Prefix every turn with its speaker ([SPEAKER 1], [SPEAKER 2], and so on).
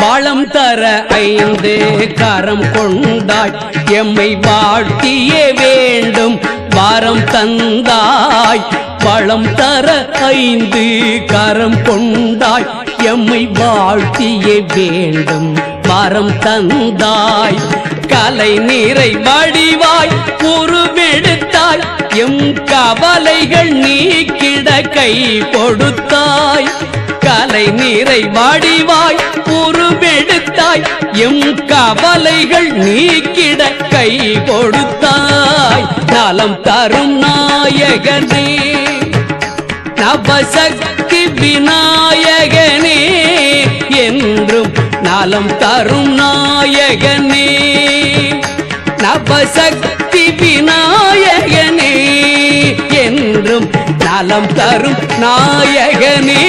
[SPEAKER 1] வாழம் தர 5 கரம் கொண்டாய் எம்மை வாழ்த்தியே வேண்டும் வாரம் தந்தாய் வளம் தர 5 கரம் கொண்டாய் எம்மை வாழ்த்தியே வேண்டும் வாரம் தந்தாய் கலை நீரை வடிவாய் உருவெடுத்தாய் எம் கவலைகள் நீக்கிட கை கொடுத்தாய் கலை நீரை வடிவாய் உருவெடுத்தாய் எம் கவலைகள் நீக்கிட கை கொடுத்தாய் நலம் தரும் நாயகனே நவசக்தி விநாயகனே என்றும் நலம் தரும் நாயகனே நவசக்தி விநாயகனே என்றும் நலம் தரும் நாயகனே